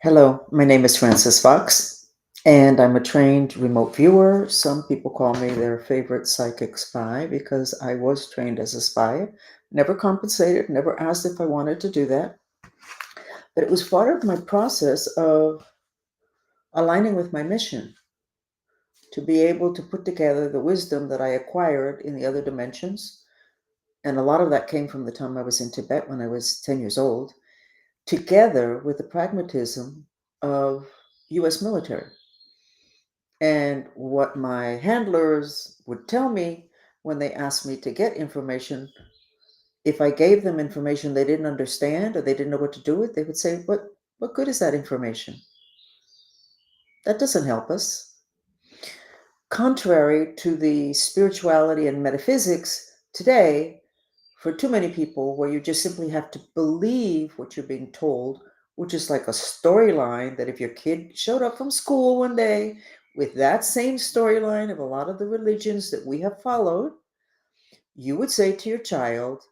Hello, my name is Francis Fox, and I'm a trained remote viewer. Some people call me their favorite psychic spy because I was trained as a spy. Never compensated, never asked if I wanted to do that. But it was part of my process of aligning with my mission to be able to put together the wisdom that I acquired in the other dimensions. And a lot of that came from the time I was in Tibet when I was 10 years old, together with the pragmatism of US military. And what my handlers would tell me when they asked me to get information, if I gave them information they didn't understand or they didn't know what to do with, they would say, what good is that information? That doesn't help us. Contrary to the spirituality and metaphysics today, for too many people, where you just simply have to believe what you're being told, which is like a storyline that if your kid showed up from school one day with that same storyline of a lot of the religions that we have followed, you would say to your child,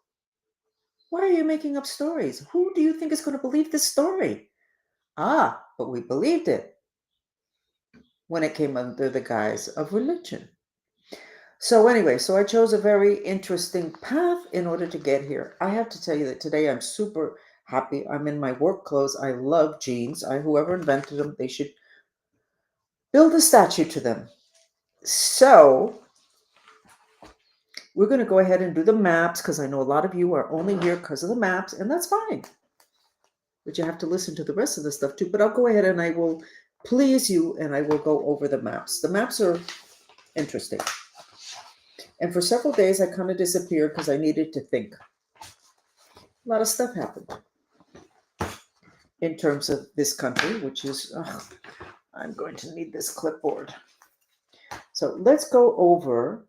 why are you making up stories? Who do you think is going to believe this story? Ah, but we believed it when it came under the guise of religion. So anyway, so I chose a very interesting path in order to get here. I have to tell you that today I'm super happy. I'm in my work clothes. I love jeans. Whoever invented them, they should build a statue to them. So we're going to go ahead and do the maps because I know a lot of you are only here because of the maps, and that's fine. But you have to listen to the rest of the stuff too. But I'll go ahead and I will please you and I will go over the maps. The maps are interesting. And for several days, I kind of disappeared because I needed to think. A lot of stuff happened in terms of this country, which is, I'm going to need this clipboard. So let's go over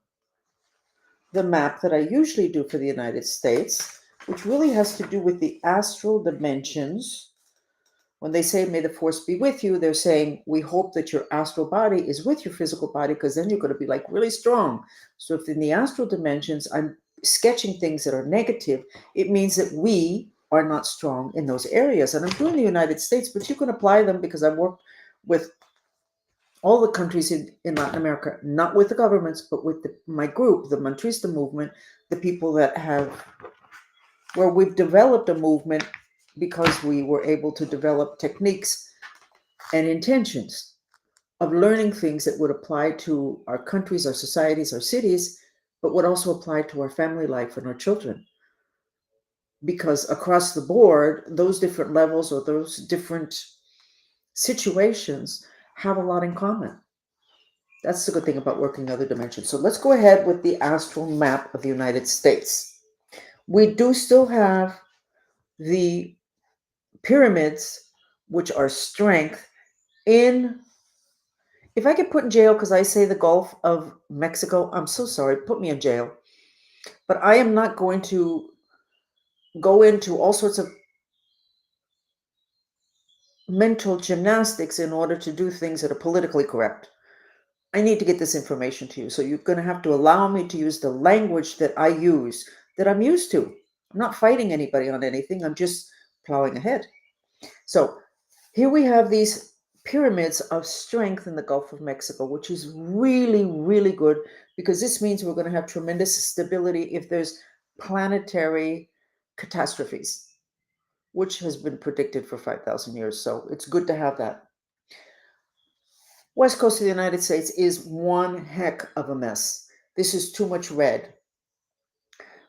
the map that I usually do for the United States, which really has to do with the astral dimensions. When they say, may the force be with you, they're saying, we hope that your astral body is with your physical body because then you're going to be like really strong. So if in the astral dimensions, I'm sketching things that are negative, it means that we are not strong in those areas. And I'm doing the United States, but you can apply them because I've worked with all the countries in Latin America, not with the governments, but with my group, the Mantrista movement, the people that have, where we've developed a movement because we were able to develop techniques and intentions of learning things that would apply to our countries, our societies, our cities, but would also apply to our family life and our children. Because across the board, those different levels or those different situations have a lot in common. That's the good thing about working other dimensions. So let's go ahead with the astral map of the United States. We do still have the pyramids, which are strength in, if I get put in jail because I say the Gulf of Mexico, I'm so sorry, put me in jail. But I am not going to go into all sorts of mental gymnastics in order to do things that are politically correct. I need to get this information to you. So you're going to have to allow me to use the language that I use, that I'm used to. I'm not fighting anybody on anything. I'm just plowing ahead. So here we have these pyramids of strength in the Gulf of Mexico, which is really, really good because this means we're going to have tremendous stability if there's planetary catastrophes, which has been predicted for 5,000 years. So it's good to have that. West Coast of the United States is one heck of a mess. This is too much red.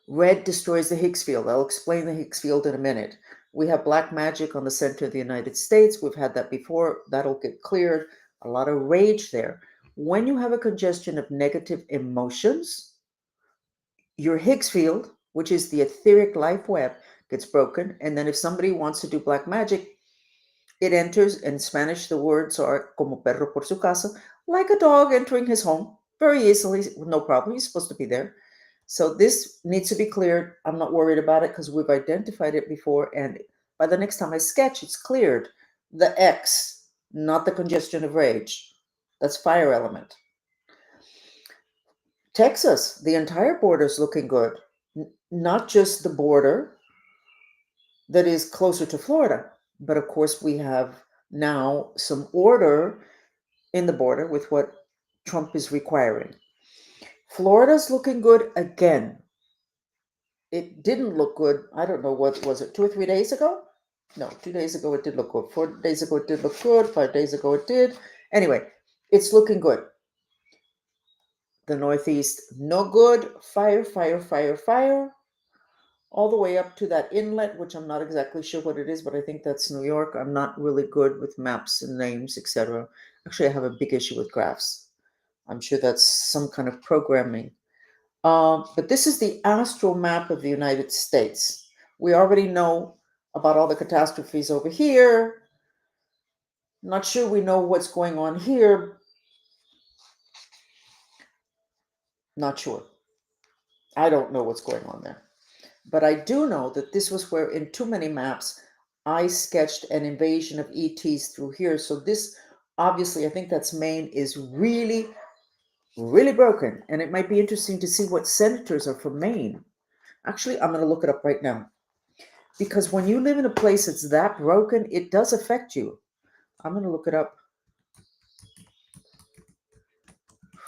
Red destroys the Higgs field. I'll explain the Higgs field in a minute. We have black magic on the center of the United States. We've had that before. That'll get cleared. A lot of rage there. When you have a congestion of negative emotions, your Higgs field, which is the etheric life web, gets broken. And then if somebody wants to do black magic, it enters. In Spanish, the words are como perro por su casa, like a dog entering his home very easily, no problem. He's supposed to be there. So this needs to be cleared. I'm not worried about it because we've identified it before. And by the next time I sketch, it's cleared. The X, not the congestion of rage. That's fire element. Texas, the entire border is looking good. Not just the border that is closer to Florida, but of course we have now some order in the border with what Trump is requiring. Florida's looking good again. It didn't look good. I don't know, what was it, 2 or 3 days ago? No, 2 days ago it did look good. 4 days ago it did look good. 5 days ago it did. Anyway, it's looking good. The Northeast, no good. Fire, fire, fire, fire. All the way up to that inlet, which I'm not exactly sure what it is, but I think that's New York. I'm not really good with maps and names, etc. Actually, I have a big issue with graphs. I'm sure that's some kind of programming. But this is the astral map of the United States. We already know about all the catastrophes over here. Not sure we know what's going on here. Not sure. I don't know what's going on there. But I do know that this was where, in too many maps, I sketched an invasion of ETs through here. So this, obviously, I think that's Maine, is really, really broken. And it might be interesting to see what senators are from Maine. Actually, I'm going to look it up right now. Because when you live in a place that's that broken, it does affect you. I'm going to look it up.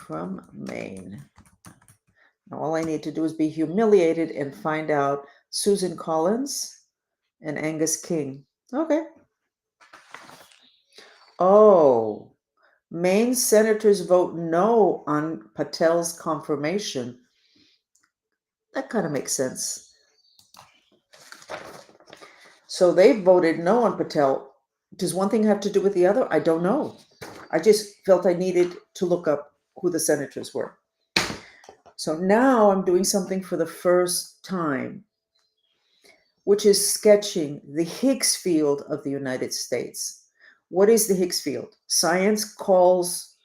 From Maine. Now, all I need to do is be humiliated and find out Susan Collins and Angus King. Okay. Oh, Maine senators vote no on Patel's confirmation. That kind of makes sense. So they voted no on Patel. Does one thing have to do with the other? I don't know. I just felt I needed to look up who the senators were. So now I'm doing something for the first time, which is sketching the Higgs field of the United States. What is the Higgs field? Science calls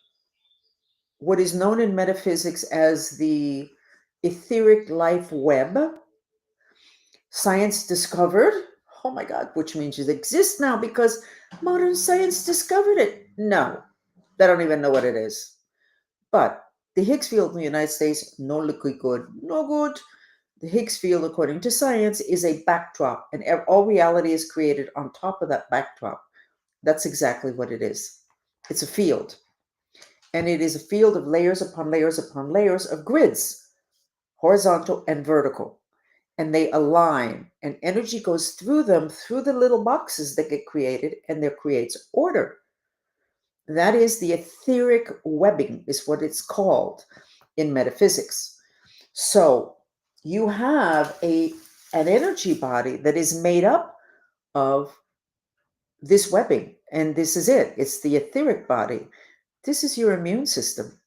what is known in metaphysics as the etheric life web. Science discovered, oh my God, which means it exists now because modern science discovered it. No, they don't even know what it is. But the Higgs field in the United States, no looking good, no good. The Higgs field, according to science, is a backdrop, and all reality is created on top of that backdrop. That's exactly what it is. It's a field. And it is a field of layers upon layers upon layers of grids, horizontal and vertical. And they align, and energy goes through them, through the little boxes that get created, and there creates order. That is the etheric webbing, is what it's called in metaphysics. So you have an energy body that is made up of this webbing, and this is it. It's the etheric body. This is your immune system.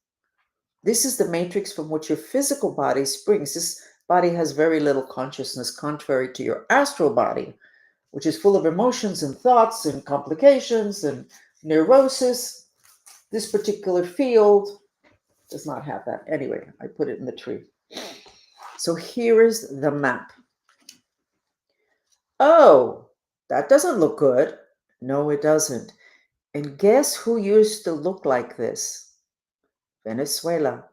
This is the matrix from which your physical body springs. This body has very little consciousness, contrary to your astral body, which is full of emotions and thoughts and complications and neurosis. This particular field does not have that. Anyway, I put it in the tree. So here is the map. Oh, that doesn't look good. No, it doesn't. And guess who used to look like this? Venezuela.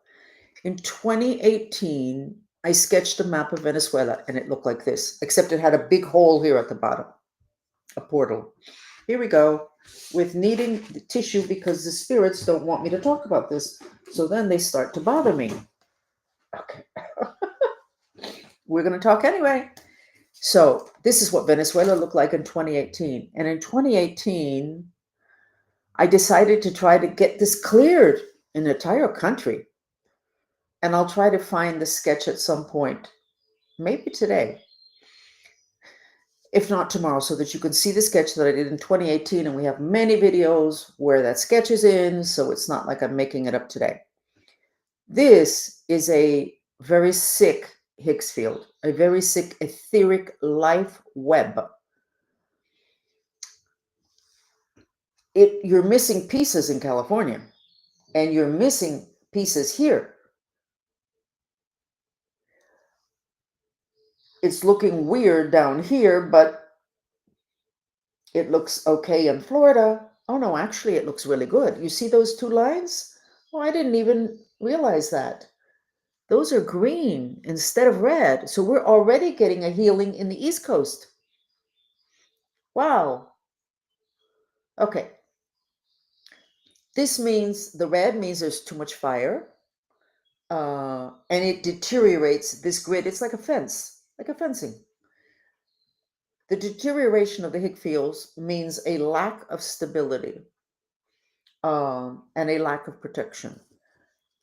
In 2018, I sketched a map of Venezuela and it looked like this, except it had a big hole here at the bottom, a portal. Here we go, with needing the tissue because the spirits don't want me to talk about this. So then they start to bother me. Okay. We're going to talk anyway. So this is what Venezuela looked like in 2018. And in 2018, I decided to try to get this cleared in the entire country. And I'll try to find the sketch at some point, maybe today, if not tomorrow, so that you can see the sketch that I did in 2018. And we have many videos where that sketch is in, so it's not like I'm making it up today. This is a very sick Higgs field, a very sick etheric life web. You're missing pieces in California, and you're missing pieces here. It's looking weird down here, but it looks okay in Florida. Oh no, actually it looks really good. You see those two lines? Oh, I didn't even realize that. Those are green instead of red. So we're already getting a healing in the East Coast. Wow. Okay. This means the red means there's too much fire, and it deteriorates this grid. It's like a fence, like a fencing. The deterioration of the Higgs fields means a lack of stability, and a lack of protection.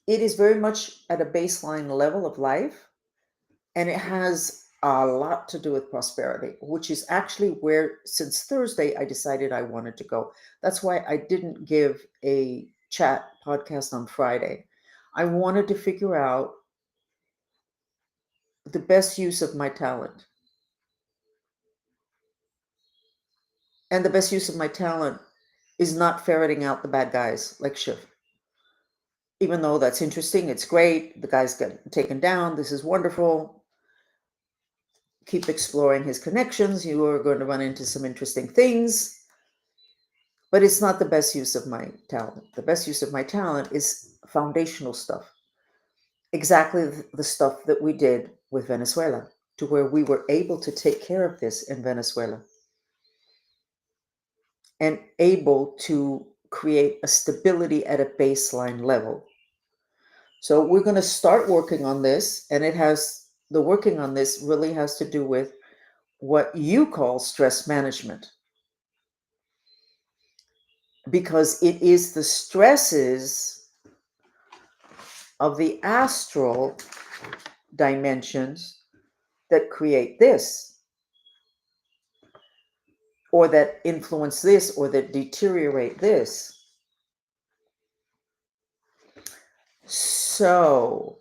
It is very much at a baseline level of life, and it has a lot to do with prosperity, which is actually where, since Thursday, I decided I wanted to go. That's why I didn't give a chat podcast on Friday. I wanted to figure out the best use of my talent. And the best use of my talent is not ferreting out the bad guys like Shiv. Even though that's interesting, it's great. The guy's get taken down. This is wonderful. Keep exploring his connections. You are going to run into some interesting things. But it's not the best use of my talent. The best use of my talent is foundational stuff. Exactly the stuff that we did with Venezuela, to where we were able to take care of this in Venezuela and able to create a stability at a baseline level. So we're going to start working on this, and the working on this really has to do with what you call stress management, because it is the stresses of the astral dimensions that create this, or that influence this, or that deteriorate this. So,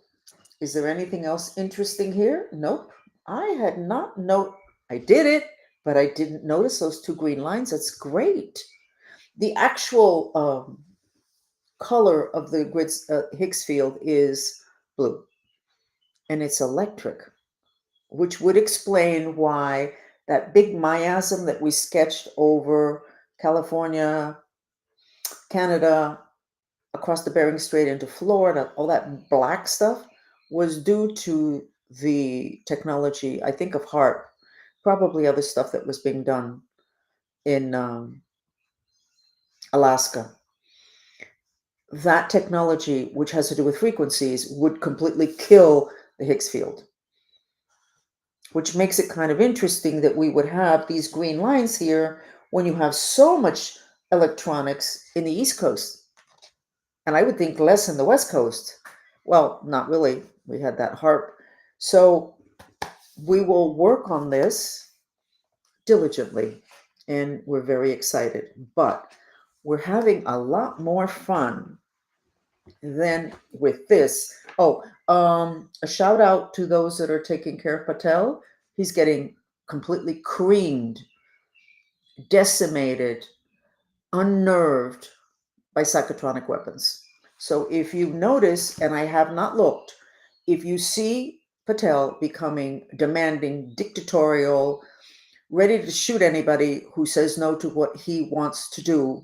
is there anything else interesting here? Nope. I had not I did it, but I didn't notice those two green lines. That's great. The actual color of the grid's Higgs field is blue, and it's electric, which would explain why that big miasm that we sketched over California, Canada, across the Bering Strait into Florida, all that black stuff was due to the technology, I think, of HARP, probably other stuff that was being done in Alaska. That technology, which has to do with frequencies, would completely kill the Higgs field, which makes it kind of interesting that we would have these green lines here when you have so much electronics in the East Coast. And I would think less in the West Coast. Well, not really. We had that HARP. So we will work on this diligently, and we're very excited. But we're having a lot more fun than with this. Oh, a shout out to those that are taking care of Patel. He's getting completely creamed, decimated, unnerved by psychotronic weapons. So if you notice, and I have not looked, if you see Patel becoming demanding, dictatorial, ready to shoot anybody who says no to what he wants to do,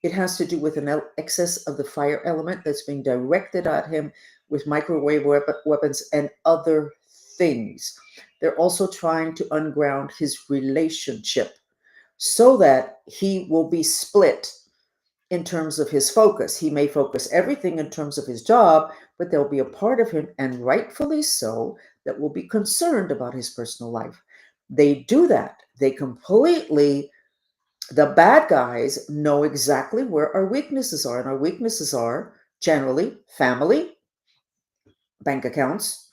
it has to do with an excess of the fire element that's being directed at him with microwave weapons and other things. They're also trying to unground his relationship so that he will be split in terms of his focus. He may focus everything in terms of his job, but there'll be a part of him, and rightfully so, that will be concerned about his personal life. They do that. They completely, the bad guys know exactly where our weaknesses are, and our weaknesses are generally family, bank accounts.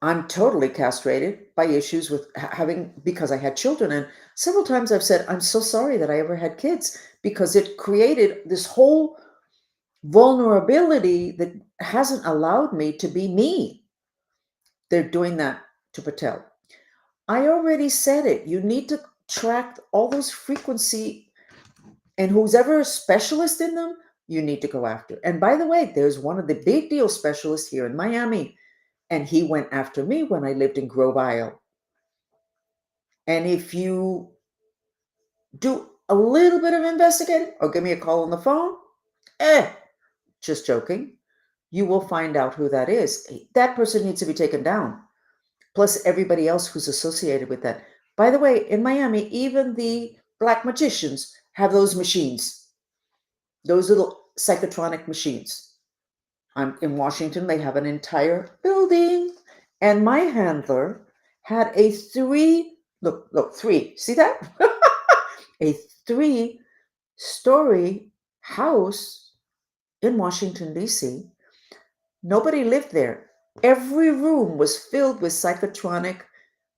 I'm totally castrated by issues with having, because I had children. And several times I've said, I'm so sorry that I ever had kids, because it created this whole vulnerability that hasn't allowed me to be me. They're doing that to Patel. I already said it. You need to track all those frequency, and who's ever a specialist in them, you need to go after. And by the way, there's one of the big deal specialists here in Miami, and he went after me when I lived in Grove Isle. And if you do a little bit of investigating or give me a call on the phone, just joking, you will find out who that is. That person needs to be taken down. Plus everybody else who's associated with that. By the way, in Miami, even the black magicians have those machines, those little psychotronic machines. I'm in Washington, they have an entire building. And my handler had a three, see that? A 3-story house in Washington, D.C. Nobody lived there. Every room was filled with psychotronic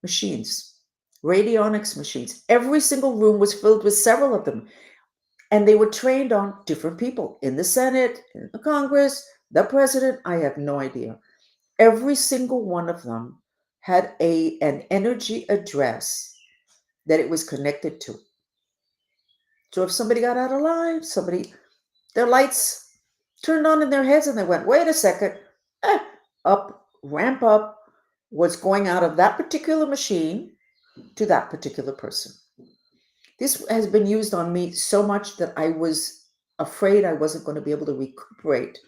machines, radionics machines. Every single room was filled with several of them. And they were trained on different people in the Senate, in the Congress, the president. I have no idea. Every single one of them had an energy address that it was connected to. So if somebody got out of line, their lights turned on in their heads and they went, wait a second, ramp up what's going out of that particular machine to that particular person. This has been used on me so much that I was afraid I wasn't going to be able to recuperate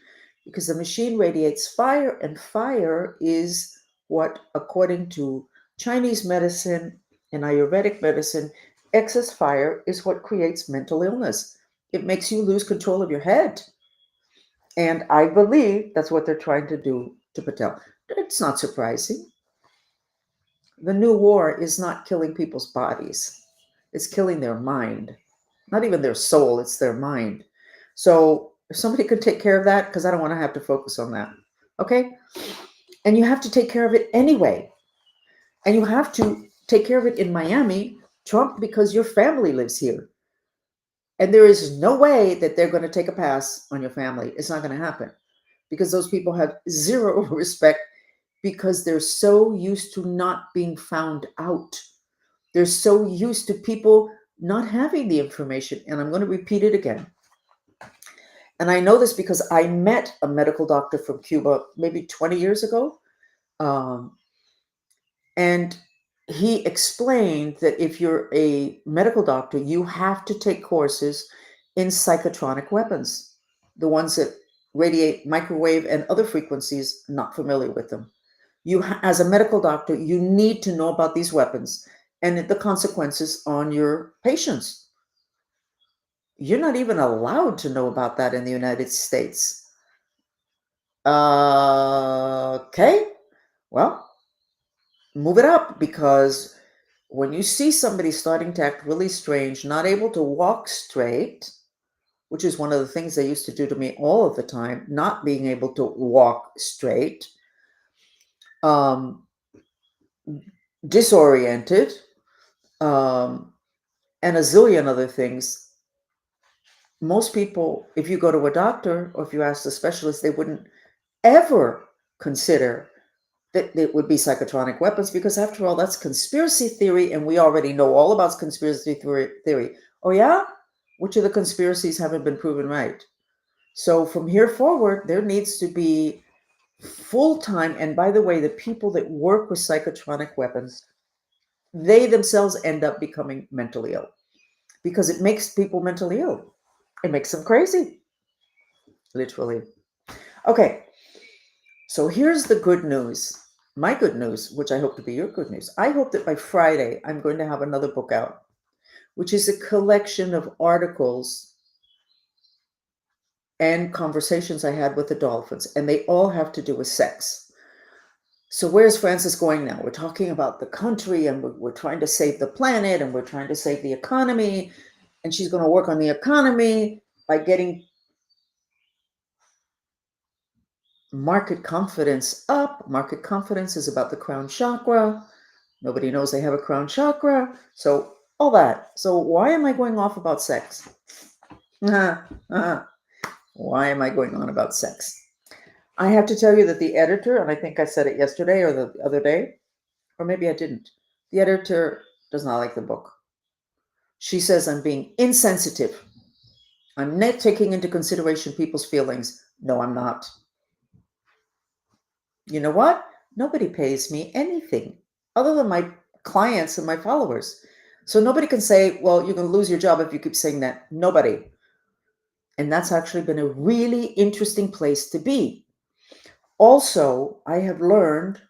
because the machine radiates fire, and fire is what, according to Chinese medicine and Ayurvedic medicine, excess fire is what creates mental illness. It makes you lose control of your head. And I believe that's what they're trying to do to Patel. It's not surprising. The new war is not killing people's bodies, it's killing their mind. Not even their soul, it's their mind. So if somebody could take care of that, because I don't want to have to focus on that. Okay? And you have to take care of it anyway. And you have to take care of it in Miami, Trump, because your family lives here. And there is no way that they're going to take a pass on your family. It's not going to happen because those people have zero respect because they're so used to not being found out. They're so used to people not having the information. And I'm going to repeat it again. And I know this because I met a medical doctor from Cuba maybe 20 years ago. And he explained that if you're a medical doctor, you have to take courses in psychotronic weapons, the ones that radiate microwave and other frequencies, not familiar with them. As a medical doctor, you need to know about these weapons and the consequences on your patients. You're not even allowed to know about that in the United States. Okay, well, move it up, because when you see somebody starting to act really strange, not able to walk straight, which is one of the things they used to do to me all of the time, not being able to walk straight, disoriented, and a zillion other things. Most people, if you go to a doctor or if you ask a specialist, they wouldn't ever consider that it would be psychotronic weapons, because after all, that's conspiracy theory, and we already know all about conspiracy theory. Oh yeah? Which of the conspiracies haven't been proven right? So from here forward, there needs to be full-time, and by the way, the people that work with psychotronic weapons, they themselves end up becoming mentally ill because it makes people mentally ill. It makes them crazy, literally. Okay, so here's the good news. My good news, which I hope to be your good news. I hope that by Friday, I'm going to have another book out, which is a collection of articles and conversations I had with the dolphins, and they all have to do with sex. So where's Frances going now? We're talking about the country, and we're trying to save the planet, and we're trying to save the economy, and she's going to work on the economy by getting market confidence up. Market confidence is about the crown chakra. Nobody knows they have a crown chakra. So all that. So why am I going off about sex? Why am I going on about sex? I have to tell you that the editor, and I think I said it yesterday or the other day, or maybe I didn't, the editor does not like the book. She says I'm being insensitive. I'm not taking into consideration people's feelings. No, I'm not. You know what? Nobody pays me anything other than my clients and my followers. So nobody can say, well, you're going to lose your job if you keep saying that. Nobody. And that's actually been a really interesting place to be. Also, I have learned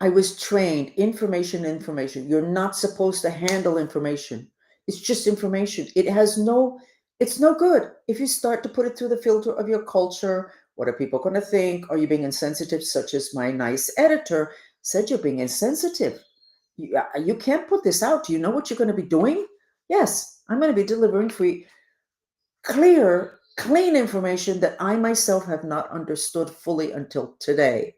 I was trained information. You're not supposed to handle information. It's just information. It's no good. If you start to put it through the filter of your culture, what are people going to think? Are you being insensitive? Such as my nice editor said, you're being insensitive. You can't put this out. Do you know what you're going to be doing? Yes, I'm going to be delivering free, clear, clean information that I myself have not understood fully until today.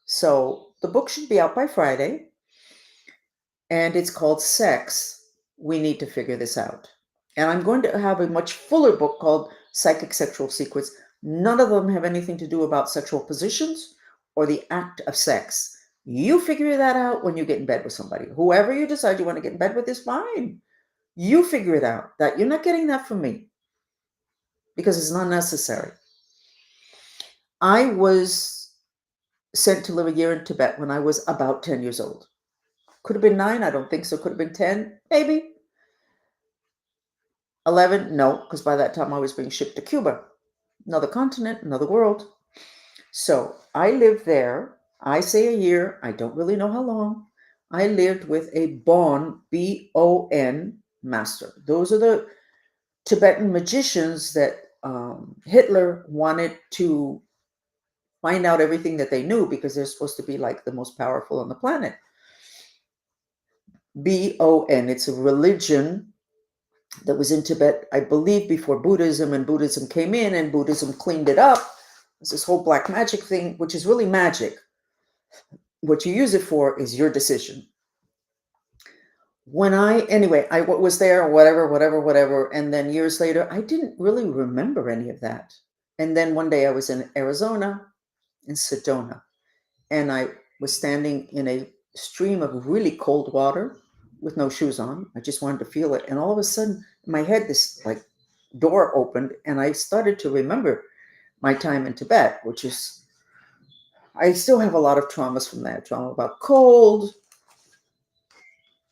So the book should be out by Friday, and it's called Sex. We Need to Figure This Out. And I'm going to have a much fuller book called Psychic Sexual Secrets. None of them have anything to do about sexual positions or the act of sex. You figure that out when you get in bed with somebody. Whoever you decide you want to get in bed with is fine. You figure it out. That you're not getting that from me because it's not necessary. I was sent to live a year in Tibet when I was about 10 years old. Could have been 9, I don't think so. Could have been 10, maybe. 11, no, because by that time I was being shipped to Cuba. Another continent, another world. So I lived there. I say a year, I don't really know how long. I lived with a Bon, B-O-N, master. Those are the Tibetan magicians that Hitler wanted to find out everything that they knew because they're supposed to be like the most powerful on the planet. B-O-N, it's a religion that was in Tibet, I believe, before Buddhism, and Buddhism came in and Buddhism cleaned it up. It's this whole black magic thing, which is really magic. What you use it for is your decision. I was there, whatever. And then years later, I didn't really remember any of that. And then one day I was in Arizona, in Sedona, and I was standing in a stream of really cold water with no shoes on. I just wanted to feel it. And all of a sudden, in my head, this like door opened, and I started to remember my time in Tibet, which is, I still have a lot of traumas from that. Trauma about cold,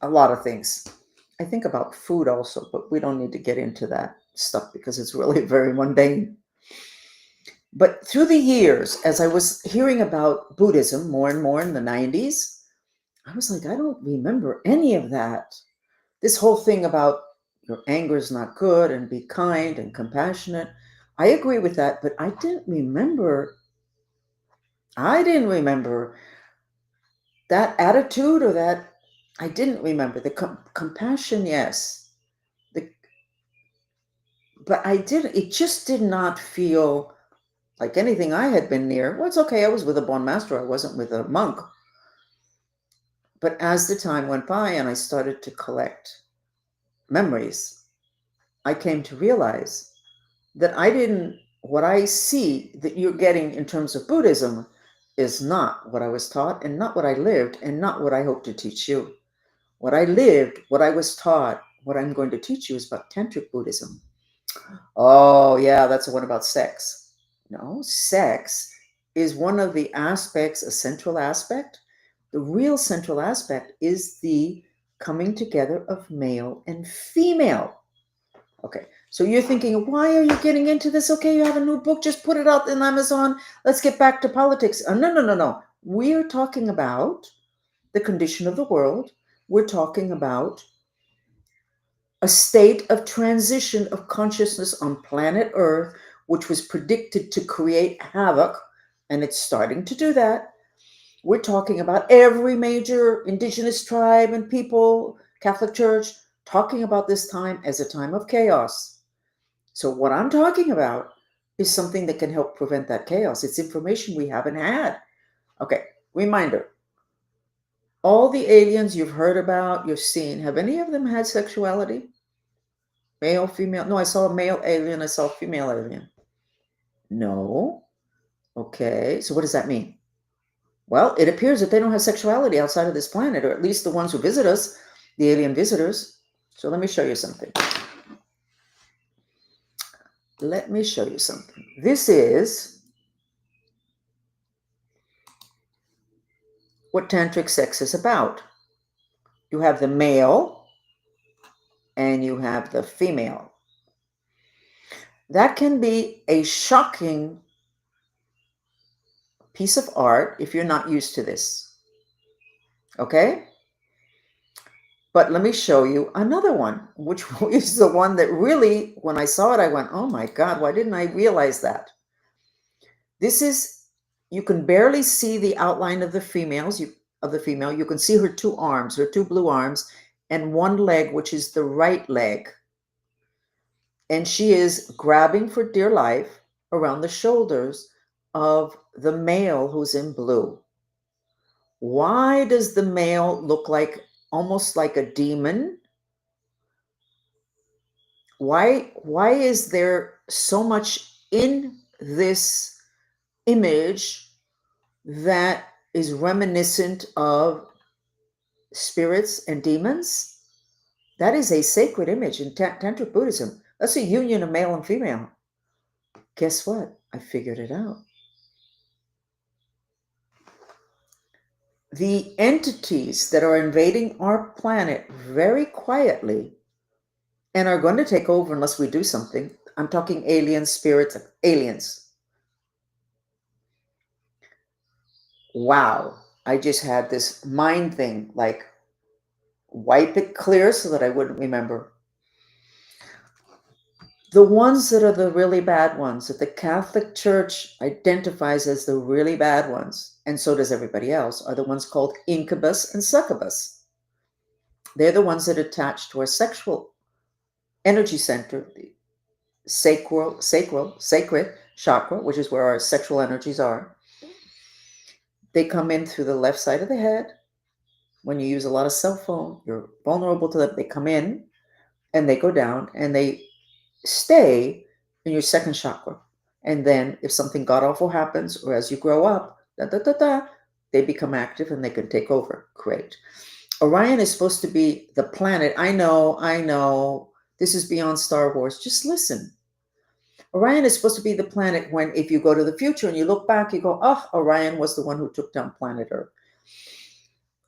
a lot of things. I think about food also, but we don't need to get into that stuff because it's really very mundane. But through the years, as I was hearing about Buddhism more and more in the 90s, I was like, I don't remember any of that. This whole thing about your anger is not good and be kind and compassionate. I agree with that, but I didn't remember that attitude or that. I didn't remember the compassion, yes. The, but it just did not feel like anything I had been near. Well, it's okay. I was with a Bon Master. I wasn't with a monk. But as the time went by and I started to collect memories, I came to realize that what I see that you're getting in terms of Buddhism is not what I was taught and not what I lived and not what I hope to teach you. What I lived, what I was taught, what I'm going to teach you is about Tantric Buddhism. Oh, yeah, that's the one about sex. No, sex is one of the aspects, a central aspect. The real central aspect is the coming together of male and female. Okay, so you're thinking, why are you getting into this? Okay, you have a new book, just put it out in Amazon. Let's get back to politics. No. We're talking about the condition of the world. We're talking about a state of transition of consciousness on planet Earth, which was predicted to create havoc, and it's starting to do that. We're talking about every major indigenous tribe and people, Catholic Church, talking about this time as a time of chaos. So what I'm talking about is something that can help prevent that chaos. It's information we haven't had. Okay, reminder. All the aliens you've heard about, you've seen, have any of them had sexuality? Male, female? No, I saw a male alien. I saw a female alien. No. Okay, so what does that mean? Well, it appears that they don't have sexuality outside of this planet, or at least the ones who visit us, the alien visitors. So let me show you something. This is what tantric sex is about. You have the male and you have the female. That can be a shocking piece of art if you're not used to this. Okay? But let me show you another one, which is the one that really, when I saw it, I went, oh my God, why didn't I realize that? This is, you can barely see the outline of the female. You can see her two arms, her two blue arms, and one leg, which is the right leg. And she is grabbing for dear life around the shoulders of the male who's in blue. Why does the male look like almost like a demon? Why is there so much in this image that is reminiscent of spirits and demons? That is a sacred image in Tantric Buddhism. That's a union of male and female. Guess what? I figured it out. The entities that are invading our planet very quietly and are going to take over unless we do something. I'm talking aliens, spirits, aliens. Wow. I just had this mind thing, like wipe it clear so that I wouldn't remember. The ones that are the really bad ones, that the Catholic Church identifies as the really bad ones, and so does everybody else, are the ones called incubus and succubus. They're the ones that attach to our sexual energy center, the sacred chakra, which is where our sexual energies are. They come in through the left side of the head. When you use a lot of cell phone, you're vulnerable to them. They come in and they go down and they stay in your second chakra. And then if something god awful happens, or as you grow up, they become active and they can take over. Great. Orion is supposed to be the planet. I know. This is beyond Star Wars. Just listen. Orion is supposed to be the planet when, if you go to the future and you look back, you go, oh, Orion was the one who took down planet Earth.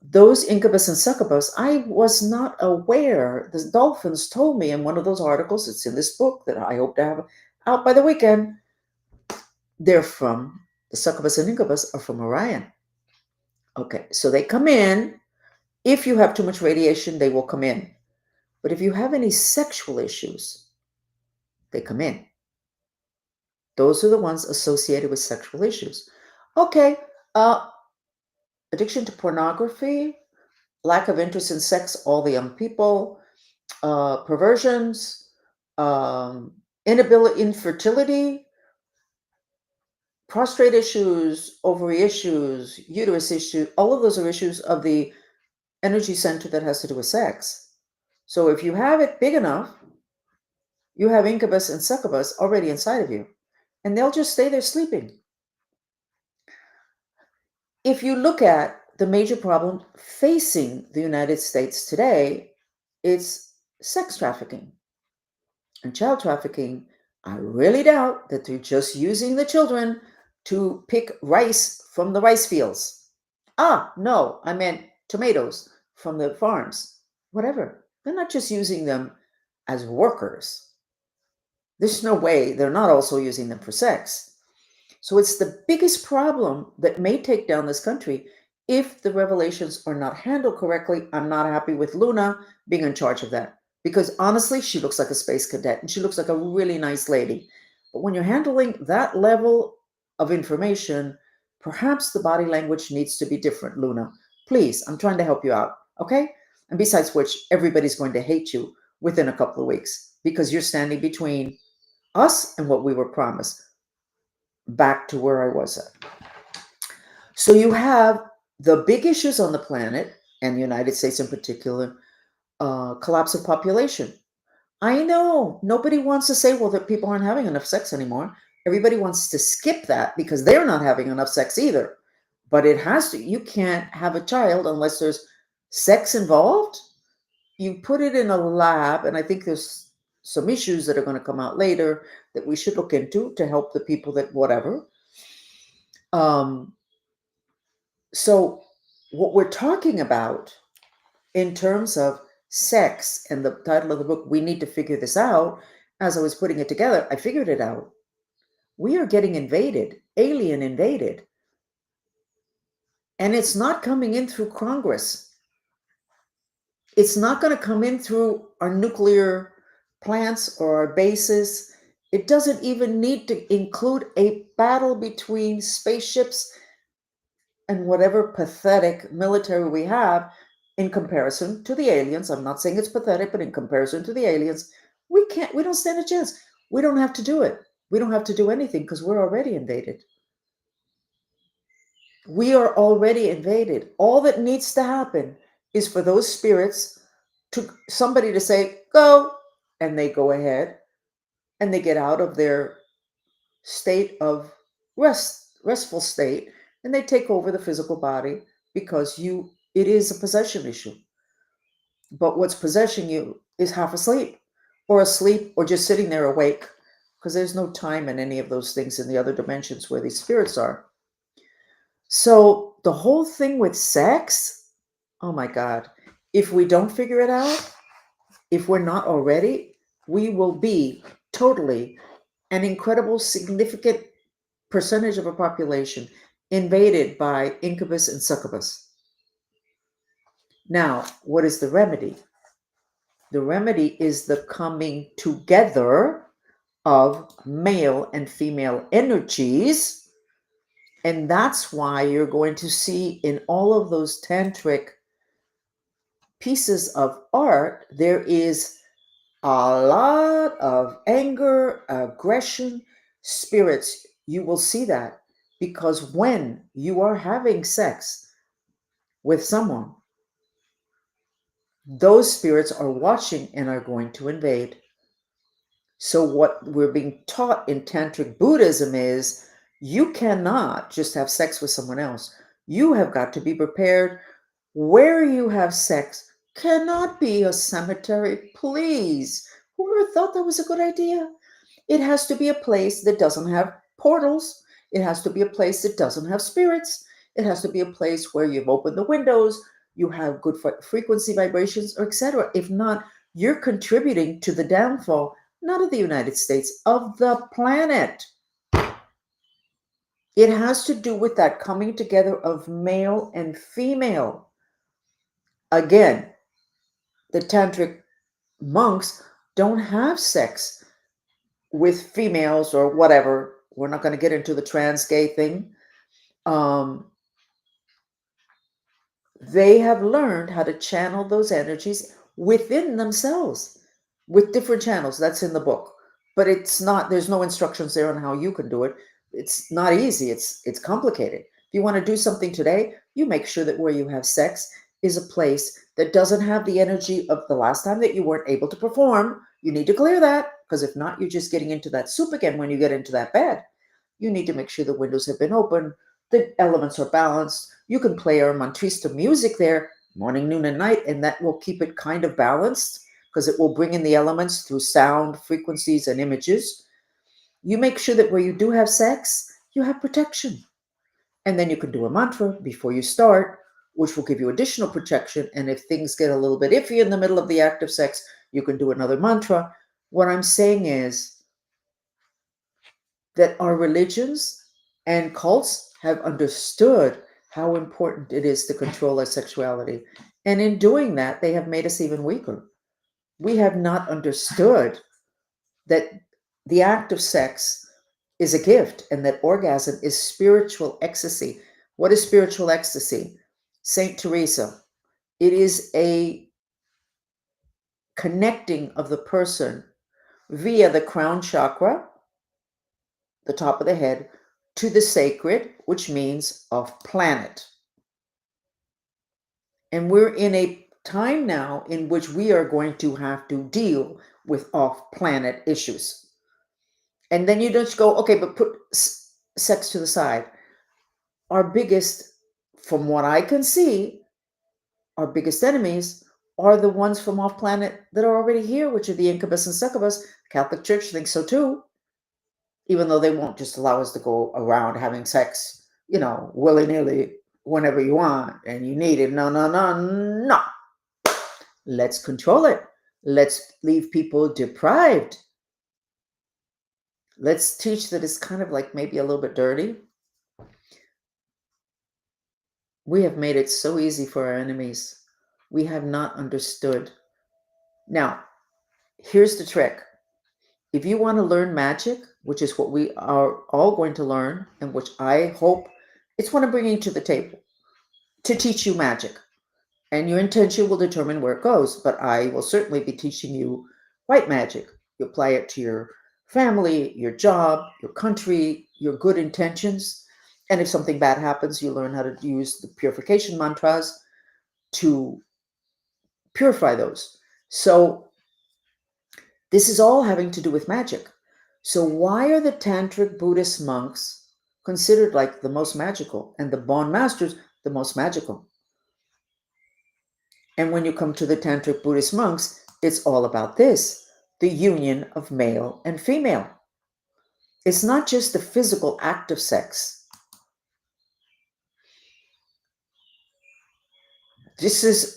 Those incubus and succubus, I was not aware. The dolphins told me in one of those articles, it's in this book that I hope to have out by the weekend, they're from, the succubus and incubus are from Orion. Okay, so they come in. If you have too much radiation, they will come in. But if you have any sexual issues, they come in. Those are the ones associated with sexual issues. Okay, addiction to pornography, lack of interest in sex, all the young people, perversions, infertility, prostate issues, ovary issues, uterus issues, all of those are issues of the energy center that has to do with sex. So if you have it big enough, you have incubus and succubus already inside of you, and they'll just stay there sleeping. If you look at the major problem facing the United States today, it's sex trafficking and child trafficking. I really doubt that they're just using the children to pick rice from the rice fields. No, I meant tomatoes from the farms. Whatever. They're not just using them as workers. There's no way they're not also using them for sex. So it's the biggest problem that may take down this country if the revelations are not handled correctly. I'm not happy with Luna being in charge of that because honestly, she looks like a space cadet and she looks like a really nice lady. But when you're handling that level of information, perhaps the body language needs to be different, Luna. Please, I'm trying to help you out, okay? And besides which, everybody's going to hate you within a couple of weeks because you're standing between us and what we were promised. Back to where I was at. So you have the big issues on the planet, and the United States in particular, collapse of population. I know nobody wants to say, well, that people aren't having enough sex anymore. Everybody wants to skip that because they're not having enough sex either. But it has to, you can't have a child unless there's sex involved. You put it in a lab, and I think there's some issues that are going to come out later that we should look into to help the people that whatever. So what we're talking about in terms of sex and the title of the book, we need to figure this out. As I was putting it together, I figured it out. We are getting invaded, alien invaded. And it's not coming in through Congress. It's not going to come in through our nuclear plants or our bases. It doesn't even need to include a battle between spaceships and whatever pathetic military we have in comparison to the aliens. I'm not saying it's pathetic, but in comparison to the aliens, we don't stand a chance. We don't have to do it. We don't have to do anything because we're already invaded. We are already invaded. All that needs to happen is for those spirits to somebody to say, go, and they go ahead and they get out of their state of restful state, and they take over the physical body because it is a possession issue. But what's possessing you is half asleep, or just sitting there awake, because there's no time in any of those things in the other dimensions where these spirits are. So the whole thing with sex, oh my God, if we don't figure it out, if we're not already, we will be totally an incredible, significant percentage of a population invaded by incubus and succubus. Now, what is the remedy? The remedy is the coming together of male and female energies. And that's why you're going to see in all of those tantric pieces of art, there is a lot of anger, aggression, spirits. You will see that because when you are having sex with someone, those spirits are watching and are going to invade. So, what we're being taught in Tantric Buddhism is you cannot just have sex with someone else. You have got to be prepared. Where you have sex cannot be a cemetery, please. Whoever thought that was a good idea? It has to be a place that doesn't have portals. It has to be a place that doesn't have spirits. It has to be a place where you've opened the windows, you have good frequency vibrations, or etc. If not, you're contributing to the downfall, not of the United States, of the planet. It has to do with that coming together of male and female. Again, the tantric monks don't have sex with females or whatever. We're not going to get into the trans gay thing. Um, they have learned how to channel those energies within themselves with different channels. That's in the book, but it's not. There's no instructions there on how you can do it. It's not easy. It's complicated. If you want to do something today, you make sure that where you have sex is a place that doesn't have the energy of the last time that you weren't able to perform. You need to clear that, because if not, you're just getting into that soup again when you get into that bed. You need to make sure the windows have been open, the elements are balanced. You can play our mantrista music there morning, noon, and night, and that will keep it kind of balanced because it will bring in the elements through sound, frequencies, and images. You make sure that where you do have sex, you have protection. And then you can do a mantra before you start, which will give you additional protection. And if things get a little bit iffy in the middle of the act of sex, you can do another mantra. What I'm saying is that our religions and cults have understood how important it is to control our sexuality. And in doing that, they have made us even weaker. We have not understood that the act of sex is a gift and that orgasm is spiritual ecstasy. What is spiritual ecstasy? Saint Teresa. It is a connecting of the person via the crown chakra, the top of the head, to the sacred, which means of planet. And we're in a time now in which we are going to have to deal with off planet issues. And then you just go, okay, but put sex to the side. Our biggest, from what I can see, our biggest enemies are the ones from off planet that are already here, which are the incubus and succubus. Catholic Church thinks so too, even though they won't just allow us to go around having sex, willy nilly whenever you want and you need it. No, no, no, no. Let's control it. Let's leave people deprived. Let's teach that it's kind of like maybe a little bit dirty. We have made it so easy for our enemies. We have not understood. Now, here's the trick. If you want to learn magic, which is what we are all going to learn, and which I hope it's what I'm bringing to the table to teach you magic. And your intention will determine where it goes. But I will certainly be teaching you white magic. You apply it to your family, your job, your country, your good intentions. And if something bad happens, you learn how to use the purification mantras to purify those. So this is all having to do with magic. So why are the Tantric Buddhist monks considered like the most magical and the Bon masters the most magical? And when you come to the Tantric Buddhist monks, it's all about this, the union of male and female. It's not just the physical act of sex.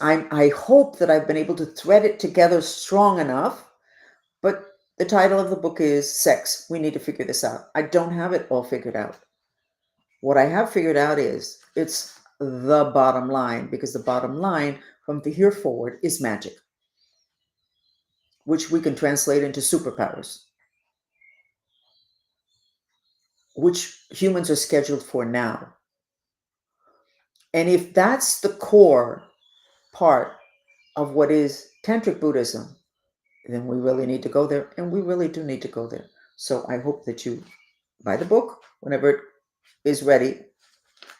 I hope that I've been able to thread it together strong enough, but the title of the book is Sex. We need to figure this out. I don't have it all figured out. What I have figured out is it's the bottom line, because the bottom line from here forward is magic, which we can translate into superpowers, which humans are scheduled for now. And if that's the core part of what is Tantric Buddhism, then we really need to go there, and we really do need to go there. So I hope that you buy the book whenever it is ready.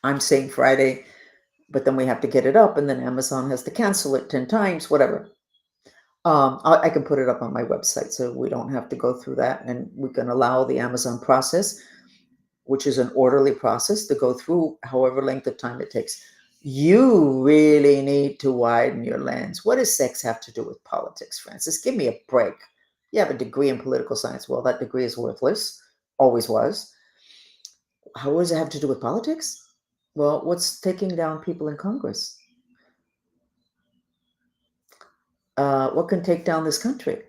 I'm saying Friday, but then we have to get it up, and then Amazon has to cancel it 10 times, whatever. I can put it up on my website so we don't have to go through that, and we can allow the Amazon process, which is an orderly process, to go through however length of time it takes. You really need to widen your lens. What does sex have to do with politics, Francis? Give me a break. You have a degree in political science. Well, that degree is worthless, always was. How does it have to do with politics? Well, what's taking down people in Congress? What can take down this country?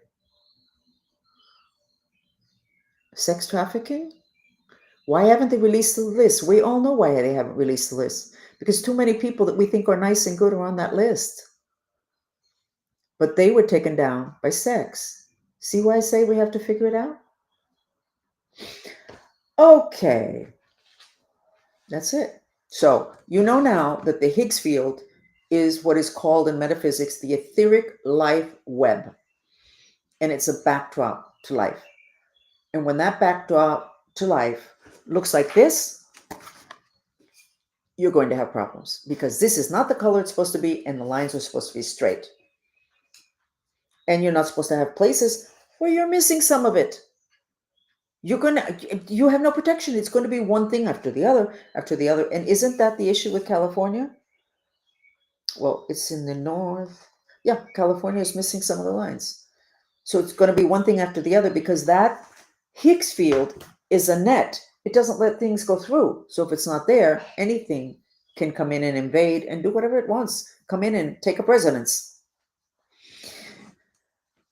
Sex trafficking? Why haven't they released the list? We all know why they haven't released the list. Because too many people that we think are nice and good are on that list. But they were taken down by sex. See why I say we have to figure it out? Okay, that's it. So you know now that the Higgs field is what is called in metaphysics the etheric life web. And it's a backdrop to life. And when that backdrop to life looks like this, you're going to have problems, because this is not the color it's supposed to be, and the lines are supposed to be straight. And you're not supposed to have places where you're missing some of it. You have no protection. It's going to be one thing after the other, after the other. And isn't that the issue with California? Well, it's in the north. Yeah, California is missing some of the lines. So it's going to be one thing after the other, because that Higgs field is a net. It doesn't let things go through. So if it's not there, anything can come in and invade and do whatever it wants. Come in and take up residence.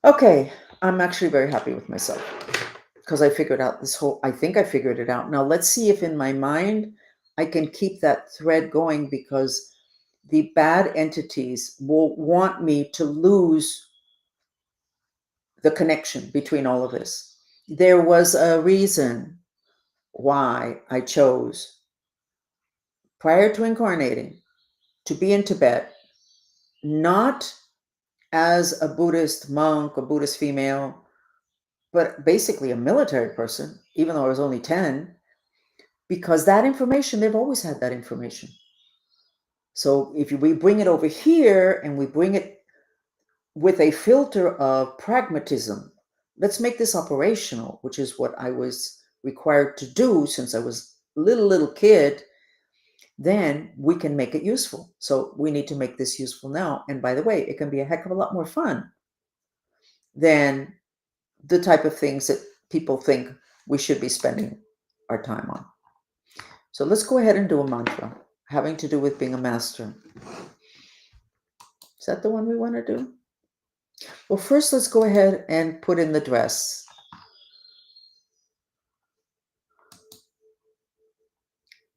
Okay, I'm actually very happy with myself, because I figured out I think I figured it out. Now let's see if in my mind I can keep that thread going, because the bad entities will want me to lose the connection between all of this. There was a reason why I chose, prior to incarnating, to be in Tibet, not as a Buddhist monk, a Buddhist female, but basically a military person, even though I was only 10, because that information, they've always had that information. So if we bring it over here and we bring it with a filter of pragmatism, let's make this operational, which is what I was required to do since I was a little kid, then we can make it useful. So we need to make this useful now. And by the way, it can be a heck of a lot more fun than the type of things that people think we should be spending our time on. So let's go ahead and do a mantra having to do with being a master. Is that the one we want to do? Well, first, let's go ahead and put in the dress.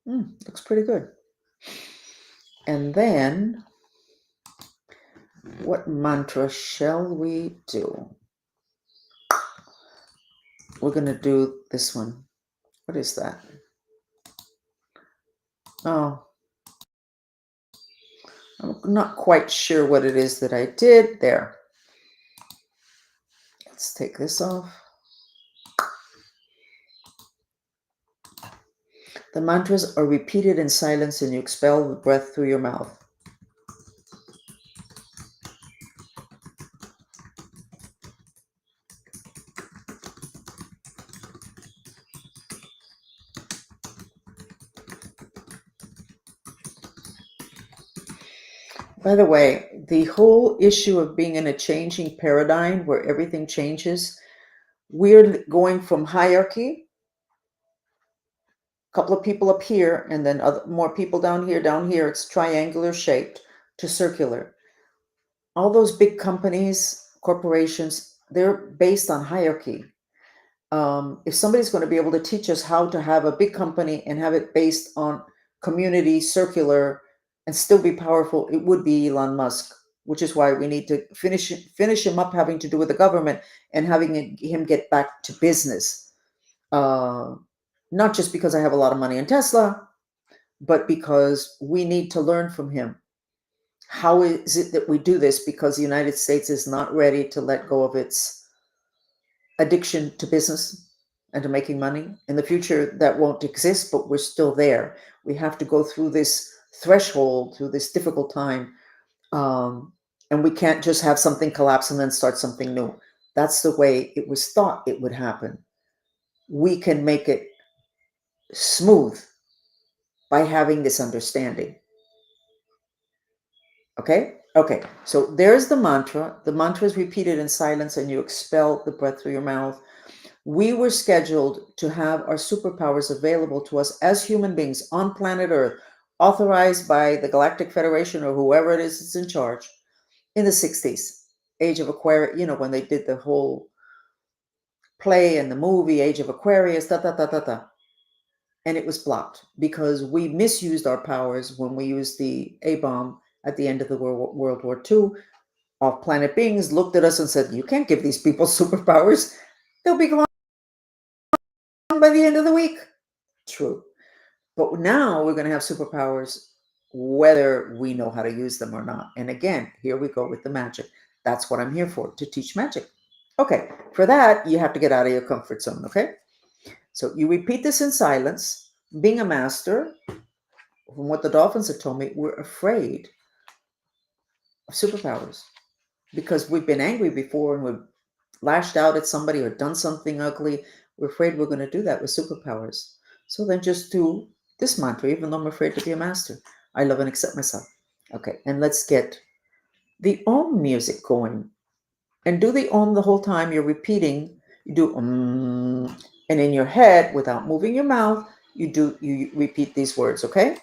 Looks pretty good. And then, what mantra shall we do? We're going to do this one. What is that? Oh, I'm not quite sure what it is that I did there. Let's take this off. The mantras are repeated in silence and you expel the breath through your mouth. By the way, the whole issue of being in a changing paradigm where everything changes, we're going from hierarchy, a couple of people up here, and then more people down here, it's triangular shaped, to circular. All those big companies, corporations, they're based on hierarchy. If somebody's going to be able to teach us how to have a big company and have it based on community, circular, and still be powerful, it would be Elon Musk, which is why we need to finish him up having to do with the government and having him get back to business. Not just because I have a lot of money in Tesla, but because we need to learn from him. How is it that we do this? Because the United States is not ready to let go of its addiction to business and to making money. In the future, that won't exist, but we're still there. We have to go through this threshold, through this difficult time. And we can't just have something collapse and then start something new. That's the way it was thought it would happen. We can make it smooth by having this understanding. Okay? Okay, so there's the mantra. The mantra is repeated in silence and you expel the breath through your mouth. We were scheduled to have our superpowers available to us as human beings on planet Earth, authorized by the Galactic Federation or whoever it is that's in charge, in the 60s, Age of Aquarius, when they did the whole play and the movie, Age of Aquarius, da da da da da. And it was blocked because we misused our powers when we used the A-bomb at the end of the World War II. Off-planet beings looked at us and said, you can't give these people superpowers. They'll be gone by the end of the week. True. But now we're going to have superpowers whether we know how to use them or not. And again, here we go with the magic. That's what I'm here for, to teach magic. Okay, for that, you have to get out of your comfort zone, okay? So you repeat this in silence. Being a master, from what the dolphins have told me, we're afraid of superpowers because we've been angry before and we've lashed out at somebody or done something ugly. We're afraid we're going to do that with superpowers. So then just do this mantra, even though I'm afraid to be a master. I love and accept myself. Okay, and let's get the Om music going. And do the Om the whole time you're repeating. You do Om, and in your head, without moving your mouth, you repeat these words, okay?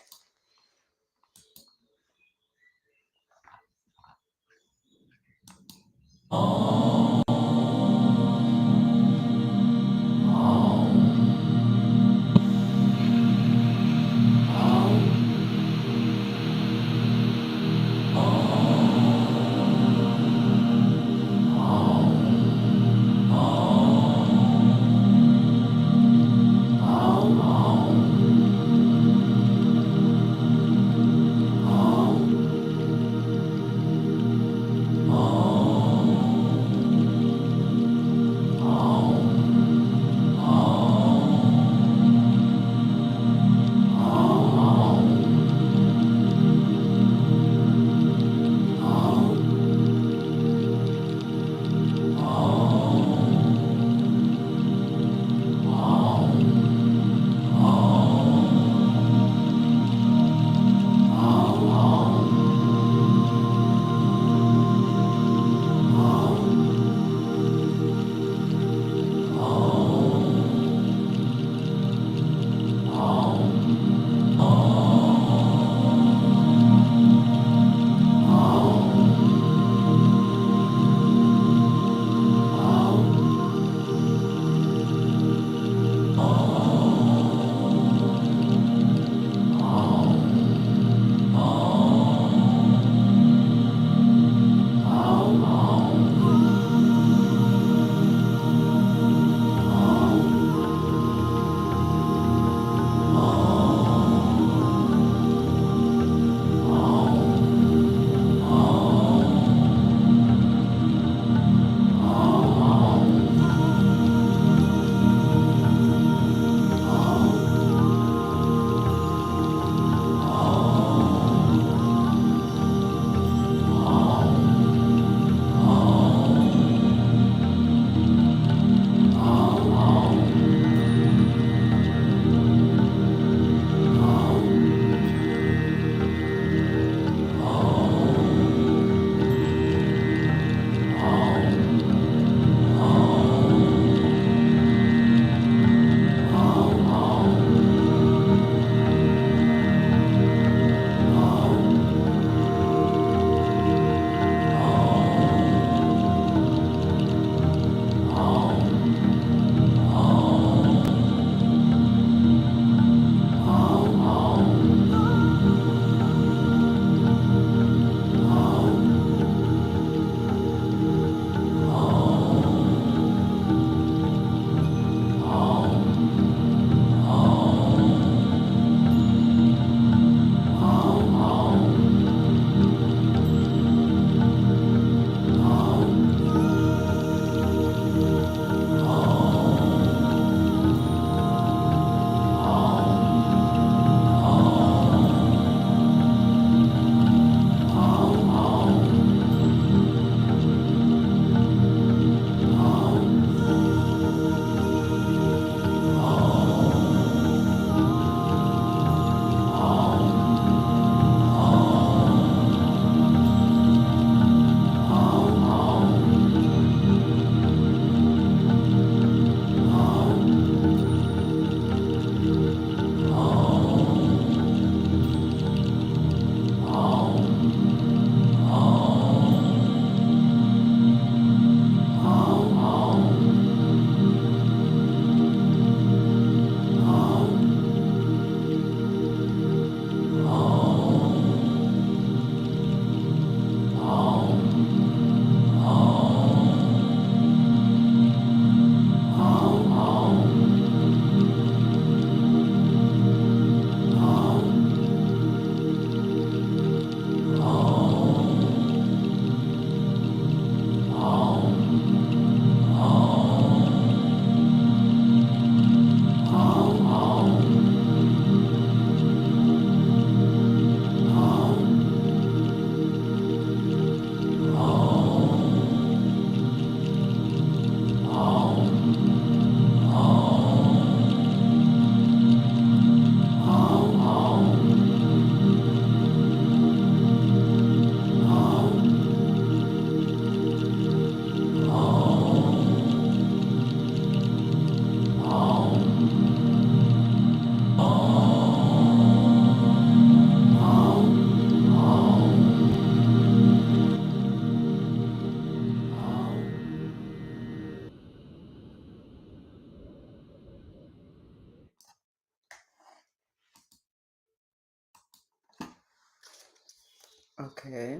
Okay.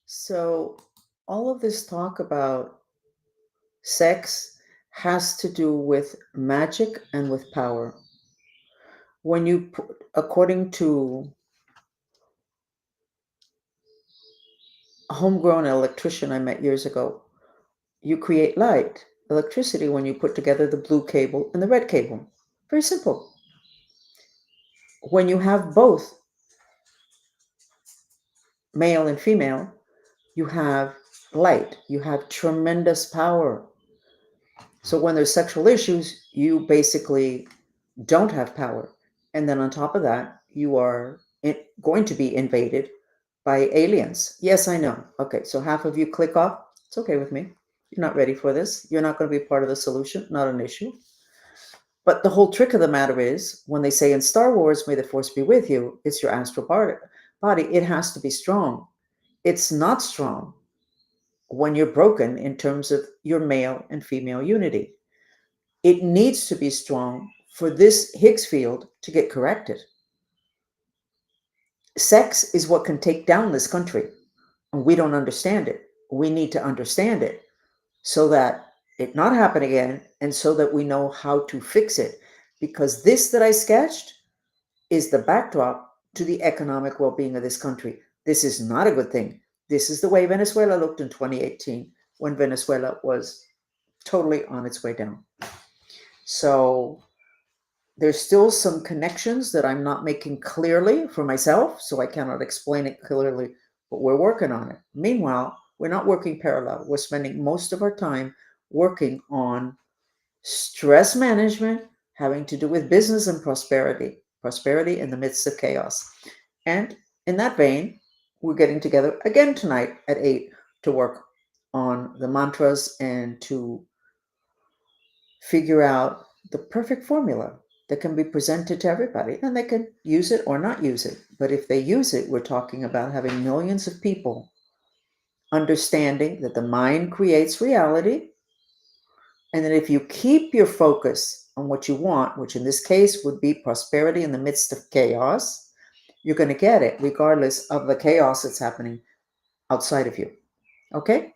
So all of this talk about sex has to do with magic and with power. When you put, according to a homegrown electrician I met years ago, you create light, electricity, when you put together the blue cable and the red cable. Very simple. When you have both male and female, you have light, you have tremendous power. So when there's sexual issues, you basically don't have power. And then on top of that, you are going to be invaded by aliens. Yes, I know. Okay, so half of you click off. It's okay with me. You're not ready for this. You're not going to be part of the solution, not an issue. But the whole trick of the matter is when they say in Star Wars, may the force be with you, it's your astral body. It has to be strong. It's not strong when you're broken in terms of your male and female unity. It needs to be strong for this Higgs field to get corrected. Sex is what can take down this country, and we don't understand it. We need to understand it so that it not happen again, and so that we know how to fix it. Because this that I sketched is the backdrop to the economic well-being of this country. This is not a good thing. This is the way Venezuela looked in 2018 when Venezuela was totally on its way down. So there's still some connections that I'm not making clearly for myself, so I cannot explain it clearly, but we're working on it. Meanwhile, we're not working parallel. We're spending most of our time working on stress management, having to do with business and prosperity in the midst of chaos. And in that vein, we're getting together again tonight at 8 to work on the mantras and to figure out the perfect formula that can be presented to everybody, and they can use it or not use it. But if they use it, we're talking about having millions of people understanding that the mind creates reality, and that if you keep your focus on what you want, which in this case would be prosperity in the midst of chaos, you're going to get it regardless of the chaos that's happening outside of you. Okay?